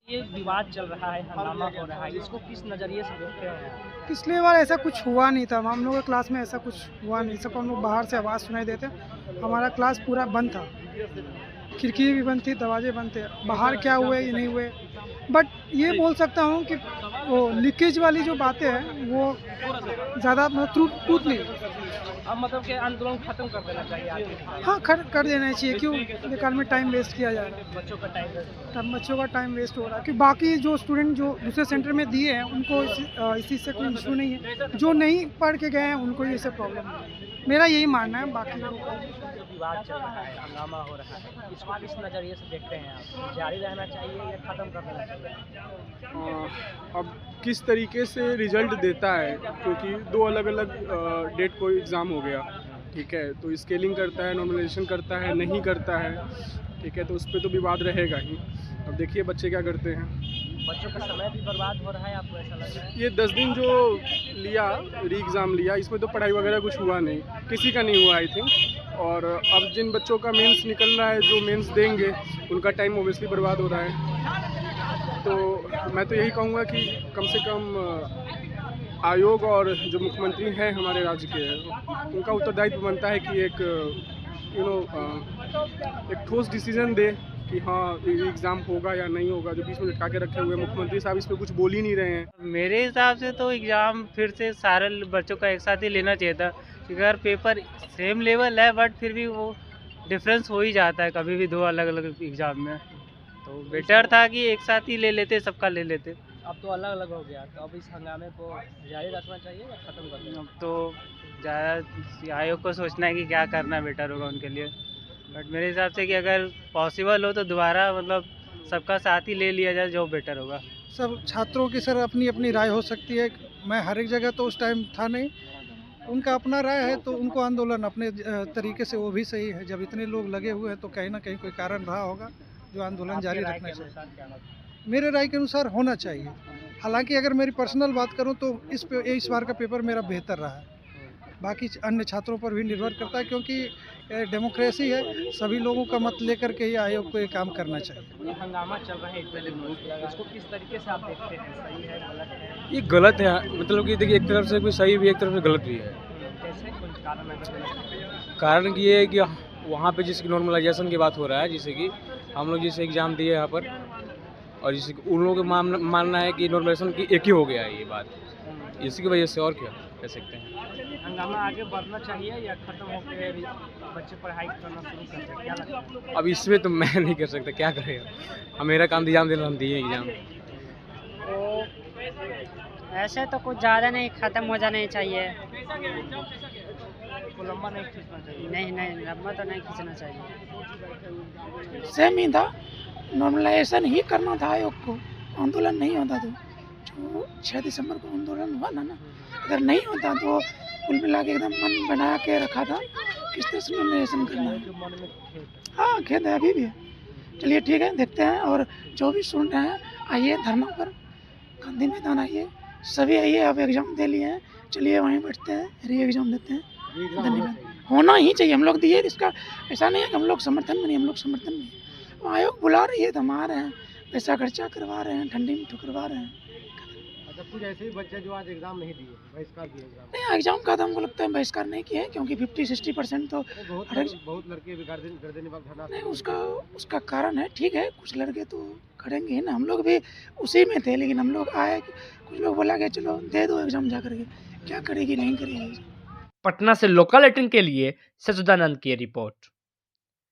ये विवाद चल रहा है, हंगामा हो रहा है, इसको किस नज़रिए से देखते हैं आप? पिछले बार ऐसा कुछ हुआ नहीं था, हम लोगों के क्लास में ऐसा कुछ हुआ नहीं। सब हम लोग बाहर से आवाज़ सुनाई देते, हमारा क्लास पूरा बंद था, खिड़की भी बंद थी, दरवाजे बंद थे। बाहर क्या हुए ये नहीं हुए, बट ये बोल सकता हूँ कि वो लीकेज वाली जो बातें हैं वो ज़्यादा मतलब ट्रूथ नहीं। अब मतलब कि आंदोलन खत्म कर देना चाहिए आगे, हाँ, कर देना चाहिए। क्यों बेकार में टाइम वेस्ट किया जा रहा है, बच्चों का टाइम वेस्ट हो रहा है। बच्चों का टाइम वेस्ट हो रहा है। कि बाकी जो स्टूडेंट जो दूसरे सेंटर में दिए हैं उनको इसी से कोई इशू नहीं है, जो नहीं पढ़ के गए हैं उनको ही इससे प्रॉब्लम है। मेरा यही मानना है। बाकी लोगों का जो विवाद चल रहा है, हंगामा हो रहा है, इसको किस नज़रिए से देखते हैं आप? जारी रहना चाहिए या खत्म कर देना चाहिए? अब किस तरीके से रिजल्ट देता है, क्योंकि दो अलग अलग डेट को एग्ज़ाम हो गया, ठीक है, तो स्केलिंग करता है, नॉर्मलाइजेशन करता है, नहीं करता है, ठीक है, तो उस पर तो विवाद रहेगा ही। अब देखिए बच्चे क्या करते हैं। बच्चों का समय भी बर्बाद हो रहा है, आपको ऐसा लग रहा है? ये 10 दिन जो लिया, री एग्ज़ाम लिया, इसमें तो पढ़ाई वगैरह कुछ हुआ नहीं, किसी का नहीं हुआ आई थिंक। और अब जिन बच्चों का मेंस निकल रहा है, जो मेंस देंगे, उनका टाइम ओबियसली बर्बाद हो रहा है। तो मैं तो यही कहूँगा कि कम से कम आयोग और जो मुख्यमंत्री हैं हमारे राज्य के, उनका उत्तरदायित्व बनता है कि एक एक ठोस डिसीजन दे कि हाँ एग्ज़ाम होगा या नहीं होगा। जो बीच में लटका के रखे हुए मुख्यमंत्री साहब इस पर कुछ बोल ही नहीं रहे हैं। मेरे हिसाब से तो एग्ज़ाम फिर से सारे बच्चों का एक साथ ही लेना चाहिए था, क्योंकि अगर पेपर सेम लेवल है बट फिर भी वो डिफरेंस हो ही जाता है कभी भी दो अलग अलग एग्ज़ाम में। तो बेटर था कि एक साथ ही ले लेते, सबका ले लेते। अब तो अलग अलग हो गया, तो अब इस हंगामे को जारी रखना चाहिए या खत्म कर देना? अब तो ज़्यादा आयोग को सोचना है कि क्या करना बेटर होगा उनके लिए। बट मेरे हिसाब से कि अगर पॉसिबल हो तो दोबारा मतलब सबका साथ ही ले लिया जाए, जो बेटर होगा। सब छात्रों की सर अपनी अपनी राय हो सकती है। मैं हर एक जगह तो उस टाइम था नहीं, उनका अपना राय है, तो उनको आंदोलन अपने तरीके से वो भी सही है। जब इतने लोग लगे हुए हैं तो कहीं ना कहीं कोई कारण रहा होगा जो आंदोलन जारी आपकी राय रखना के चाहिए। अनुसार क्या लगता है? मेरे राय के अनुसार होना चाहिए। हालांकि अगर मेरी पर्सनल बात करूं तो इस बार का पेपर मेरा बेहतर रहा है। बाकी अन्य छात्रों पर भी निर्भर करता है, क्योंकि डेमोक्रेसी है, सभी लोगों का मत लेकर के ही आयोग को ये काम करना चाहिए। ये हंगामा चल रहा है इतने दिनों से, इसको किस तरीके से आप देखते हैं? सही है, गलत है? ये गलत है, मतलब कि देखिए एक तरफ से कोई सही भी एक तरफ से गलत भी है। कैसे कोई कारण अगर गलत? कारण कि ये है कि वहाँ पे जिसकी नॉर्मलाइजेशन की बात हो रहा है, जैसे कि हम लोग जैसे एग्ज़ाम दिए यहाँ पर, और जैसे कि उन लोगों का मानना है कि नॉर्मलाइजेशन की एक ही हो गया है ये बात, इसी की वजह से। और क्या कह सकते हैं। हंगामा आगे बढ़ना चाहिए या खत्म होकर बच्चे पढ़ाई करना शुरू कर दें? क्या लगता है? अब इसमें तो मैं नहीं कर सकता, क्या करेगा। हम मेरा काम एग्ज़ाम देना, हम दिए एग्ज़ाम। तो ऐसे तो कुछ ज़्यादा नहीं, ख़त्म हो जाना चाहिए। इसको लंबा नहीं खींचना चाहिए। नहीं, लंबा तो नहीं खींचना चाहिए। सेम ही था, नॉर्मलाइजेशन ही करना था आयोग को, आंदोलन नहीं होता तो। जो 6 दिसंबर को आंदोलन हुआ ना, अगर नहीं होता तो कुल मिला के एकदम मन बना के रखा था किस तरह से नॉर्मलाइजेशन करना है। जो मन में खेत है। हाँ, खेद है, अभी भी है। चलिए ठीक है, देखते हैं। और जो भी सुन रहे हैं आइए धरना पर, गांधी मैदान आइए, सभी आइए। आप एग्ज़ाम दे लिए हैं, चलिए वहीं बैठते हैं, री एग्ज़ाम देते हैं। धन्यवाद। होना ही चाहिए, हम लोग दिए, इसका ऐसा नहीं है कि हम लोग समर्थन में नहीं, हम लोग समर्थन में। आयोग बुला रही है तो हम आ रहे हैं, पैसा खर्चा करवा रहे हैं, ठंडी में ठुकरवा रहे हैं। अच्छा, कुछ ऐसे ही बच्चे जो आज एग्जाम नहीं दिए, बहिष्कार किए एग्जाम। नहीं, एग्ज़ाम का तो हमको लगता है बहिष्कार नहीं किया है, क्योंकि 50-60% तो बहुत लड़के भी गर्दन पर धरना। नहीं, उसका कारण है, ठीक है, कुछ लड़के तो करेंगे ही ना। हम लोग भी उसी में थे, लेकिन हम लोग आए, कुछ लोग बोला कि चलो दे दो एग्ज़ाम जा करके, क्या करेगी नहीं करेगी। पटना से लोकल 18 के लिए सच्चिदानंद की रिपोर्ट।